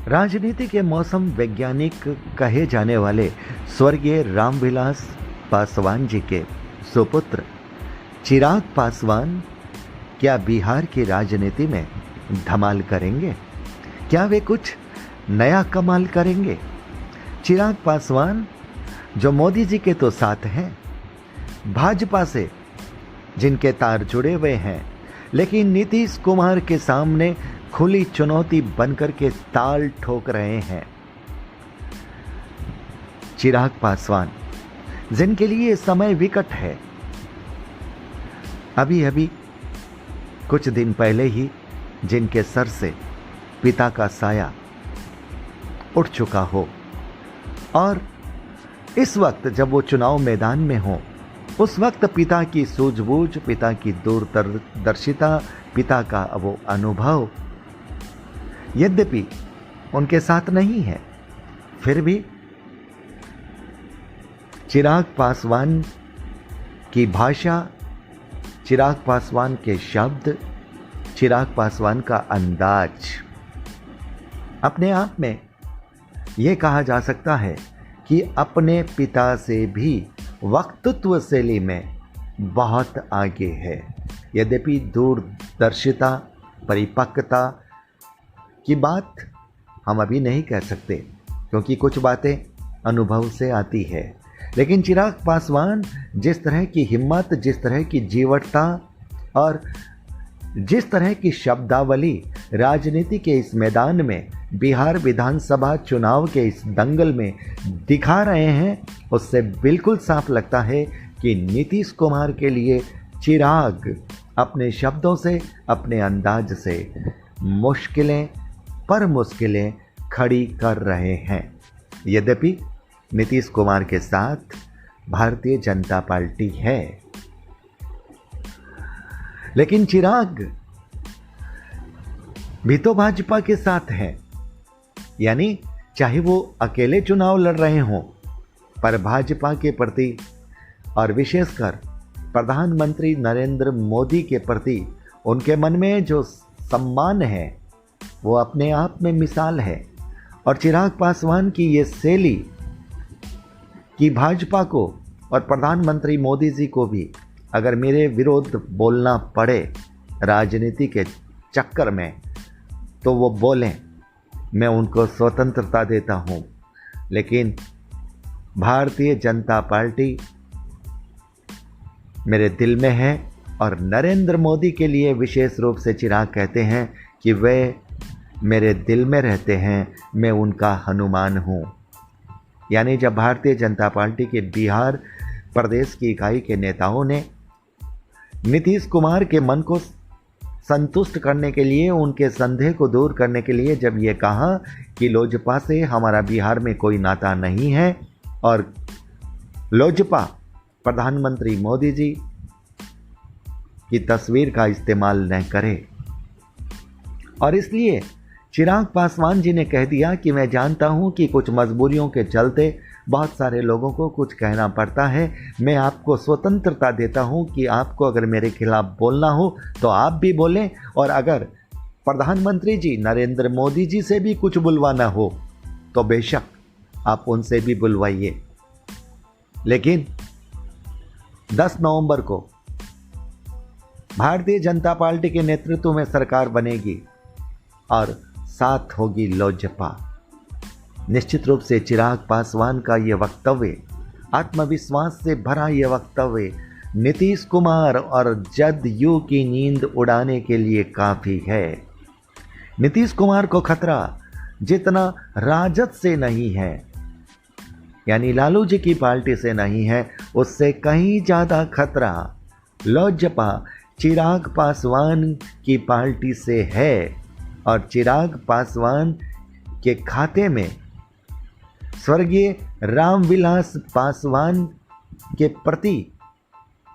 राजनीति के मौसम वैज्ञानिक कहे जाने वाले स्वर्गीय रामविलास पासवान जी के सुपुत्र चिराग पासवान क्या बिहार की राजनीति में धमाल करेंगे? क्या वे कुछ नया कमाल करेंगे? चिराग पासवान जो मोदी जी के तो साथ हैं, भाजपा से जिनके तार जुड़े हुए हैं, लेकिन नीतीश कुमार के सामने खुली चुनौती बनकर के ताल ठोक रहे हैं। चिराग पासवान जिनके लिए समय विकट है। अभी अभी कुछ दिन पहले ही जिनके सर से पिता का साया उठ चुका हो और इस वक्त जब वो चुनाव मैदान में हो, उस वक्त पिता की सूझबूझ, पिता की दूरदर्शिता, पिता का वो अनुभव यद्यपि उनके साथ नहीं है, फिर भी चिराग पासवान की भाषा, चिराग पासवान के शब्द, चिराग पासवान का अंदाज अपने आप में यह कहा जा सकता है कि अपने पिता से भी वक्तृत्व शैली में बहुत आगे है। यद्यपि दूरदर्शिता, परिपक्वता की बात हम अभी नहीं कह सकते क्योंकि कुछ बातें अनुभव से आती है, लेकिन चिराग पासवान जिस तरह की हिम्मत, जिस तरह की जीवटता और जिस तरह की शब्दावली राजनीति के इस मैदान में, बिहार विधानसभा चुनाव के इस दंगल में दिखा रहे हैं, उससे बिल्कुल साफ लगता है कि नीतीश कुमार के लिए चिराग अपने शब्दों से, अपने अंदाज से मुश्किलें पर मुश्किलें खड़ी कर रहे हैं। यद्यपि नीतीश कुमार के साथ भारतीय जनता पार्टी है, लेकिन चिराग भी तो भाजपा के साथ है। यानी चाहे वो अकेले चुनाव लड़ रहे हों, पर भाजपा के प्रति और विशेषकर प्रधानमंत्री नरेंद्र मोदी के प्रति उनके मन में जो सम्मान है वो अपने आप में मिसाल है। और चिराग पासवान की ये शैली कि भाजपा को और प्रधानमंत्री मोदी जी को भी अगर मेरे विरोध बोलना पड़े राजनीति के चक्कर में तो वो बोलें, मैं उनको स्वतंत्रता देता हूँ। लेकिन भारतीय जनता पार्टी मेरे दिल में है और नरेंद्र मोदी के लिए विशेष रूप से चिराग कहते हैं कि वे मेरे दिल में रहते हैं, मैं उनका हनुमान हूँ। यानी जब भारतीय जनता पार्टी के बिहार प्रदेश की इकाई के नेताओं ने नीतीश कुमार के मन को संतुष्ट करने के लिए, उनके संदेह को दूर करने के लिए जब ये कहा कि लोजपा से हमारा बिहार में कोई नाता नहीं है और लोजपा प्रधानमंत्री मोदी जी की तस्वीर का इस्तेमाल न करे, और इसलिए चिराग पासवान जी ने कह दिया कि मैं जानता हूं कि कुछ मजबूरियों के चलते बहुत सारे लोगों को कुछ कहना पड़ता है, मैं आपको स्वतंत्रता देता हूं कि आपको अगर मेरे खिलाफ बोलना हो तो आप भी बोलें, और अगर प्रधानमंत्री जी नरेंद्र मोदी जी से भी कुछ बुलवाना हो तो बेशक आप उनसे भी बुलवाइए। लेकिन 10 नवंबर को भारतीय जनता पार्टी के नेतृत्व में सरकार बनेगी और साथ होगी लोजपा। निश्चित रूप से चिराग पासवान का ये वक्तव्य, आत्मविश्वास से भरा ये वक्तव्य नीतीश कुमार और जदयू की नींद उड़ाने के लिए काफ़ी है। नीतीश कुमार को खतरा जितना राजद से नहीं है, यानी लालू जी की पार्टी से नहीं है, उससे कहीं ज़्यादा खतरा लोजपा चिराग पासवान की पार्टी से है। और चिराग पासवान के खाते में स्वर्गीय रामविलास पासवान के प्रति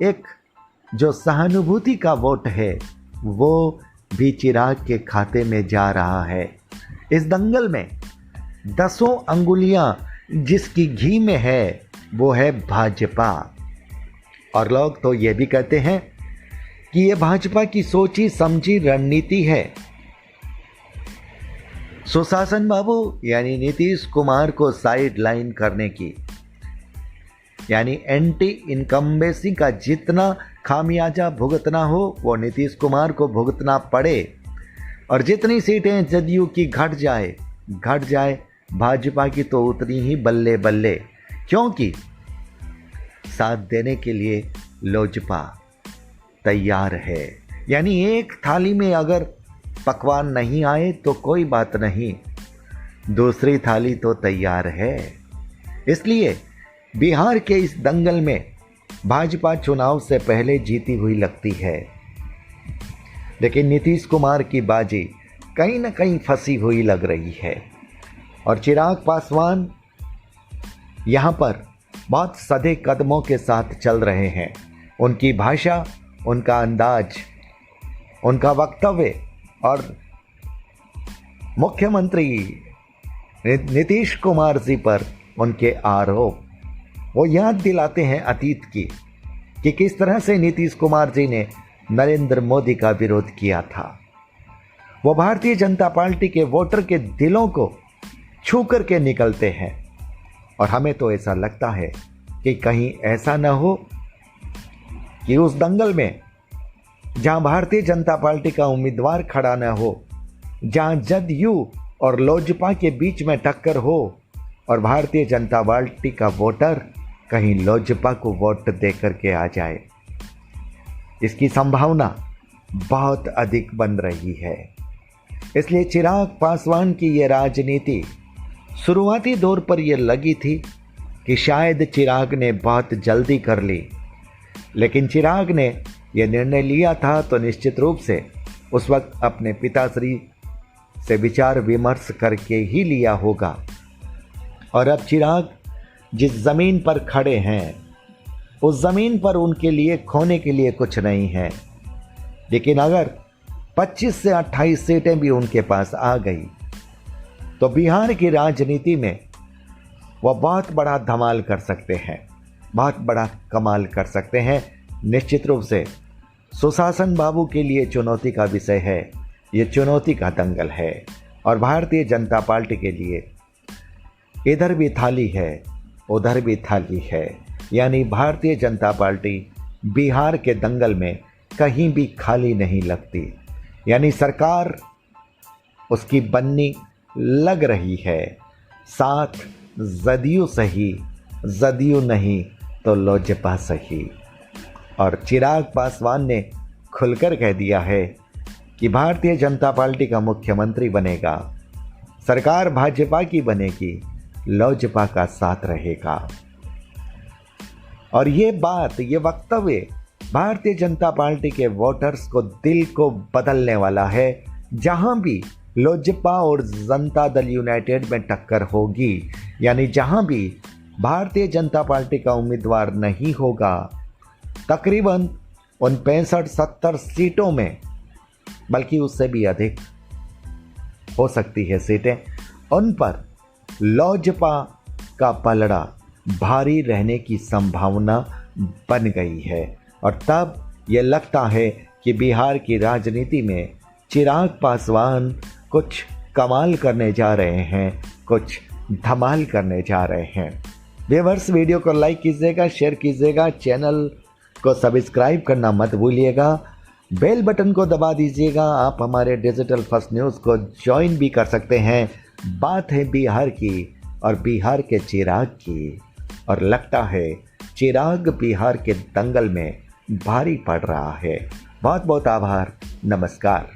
एक जो सहानुभूति का वोट है वो भी चिराग के खाते में जा रहा है। इस दंगल में 10 अंगुलियां जिसकी घी में है वो है भाजपा। और लोग तो ये भी कहते हैं कि ये भाजपा की सोची समझी रणनीति है। सुशासन बाबू यानी नीतीश कुमार को साइड लाइन करने की, यानी एंटी इनकम्बेंसी का जितना खामियाजा भुगतना हो वो नीतीश कुमार को भुगतना पड़े, और जितनी सीटें जदयू की घट जाए भाजपा की तो उतनी ही बल्ले बल्ले, क्योंकि साथ देने के लिए लोजपा तैयार है। यानी एक थाली में अगर पकवान नहीं आए तो कोई बात नहीं, दूसरी थाली तो तैयार है। इसलिए बिहार के इस दंगल में भाजपा चुनाव से पहले जीती हुई लगती है, लेकिन नीतीश कुमार की बाजी कहीं न कहीं फंसी हुई लग रही है। और चिराग पासवान यहाँ पर बहुत सधे कदमों के साथ चल रहे हैं। उनकी भाषा, उनका अंदाज, उनका वक्तव्य और मुख्यमंत्री नीतीश कुमार जी पर उनके आरोप वो याद दिलाते हैं अतीत की, कि किस तरह से नीतीश कुमार जी ने नरेंद्र मोदी का विरोध किया था। वो भारतीय जनता पार्टी के वोटर के दिलों को छू करके निकलते हैं, और हमें तो ऐसा लगता है कि कहीं ऐसा न हो कि उस दंगल में जहां भारतीय जनता पार्टी का उम्मीदवार खड़ा न हो, जहां जदयू और लोजपा के बीच में टक्कर हो और भारतीय जनता पार्टी का वोटर कहीं लोजपा को वोट दे करके आ जाए, इसकी संभावना बहुत अधिक बन रही है। इसलिए चिराग पासवान की ये राजनीति शुरुआती दौर पर यह लगी थी कि शायद चिराग ने बहुत जल्दी कर ली, लेकिन चिराग ने यह निर्णय लिया था तो निश्चित रूप से उस वक्त अपने पिताश्री से विचार विमर्श करके ही लिया होगा। और अब चिराग जिस ज़मीन पर खड़े हैं उस ज़मीन पर उनके लिए खोने के लिए कुछ नहीं है, लेकिन अगर 25 से 28 सीटें भी उनके पास आ गई तो बिहार की राजनीति में वह बहुत बड़ा धमाल कर सकते हैं, बहुत बड़ा कमाल कर सकते हैं। निश्चित रूप से सुशासन बाबू के लिए चुनौती का विषय है, ये चुनौती का दंगल है। और भारतीय जनता पार्टी के लिए इधर भी थाली है उधर भी थाली है, यानी भारतीय जनता पार्टी बिहार के दंगल में कहीं भी खाली नहीं लगती। यानी सरकार उसकी बननी लग रही है, साथ जदयू सही, जदयू नहीं तो लोजपा सही। और चिराग पासवान ने खुलकर कह दिया है कि भारतीय जनता पार्टी का मुख्यमंत्री बनेगा, सरकार भाजपा की बनेगी, लोजपा का साथ रहेगा। और ये बात, ये वक्तव्य भारतीय जनता पार्टी के वोटर्स को, दिल को बदलने वाला है। जहां भी लोजपा और जनता दल यूनाइटेड में टक्कर होगी, यानी जहां भी भारतीय जनता पार्टी का उम्मीदवार नहीं होगा, तकरीबन उन 65-70 सीटों में, बल्कि उससे भी अधिक हो सकती है सीटें, उन पर लोजपा का पलड़ा भारी रहने की संभावना बन गई है। और तब ये लगता है कि बिहार की राजनीति में चिराग पासवान कुछ कमाल करने जा रहे हैं, कुछ धमाल करने जा रहे हैं। व्यूअर्स, वीडियो को लाइक कीजिएगा, शेयर कीजिएगा, चैनल को सब्सक्राइब करना मत भूलिएगा, बेल बटन को दबा दीजिएगा। आप हमारे डिजिटल फर्स्ट न्यूज़ को ज्वाइन भी कर सकते हैं। बात है बिहार की और बिहार के चिराग की, और लगता है चिराग बिहार के दंगल में भारी पड़ रहा है। बहुत बहुत आभार, नमस्कार।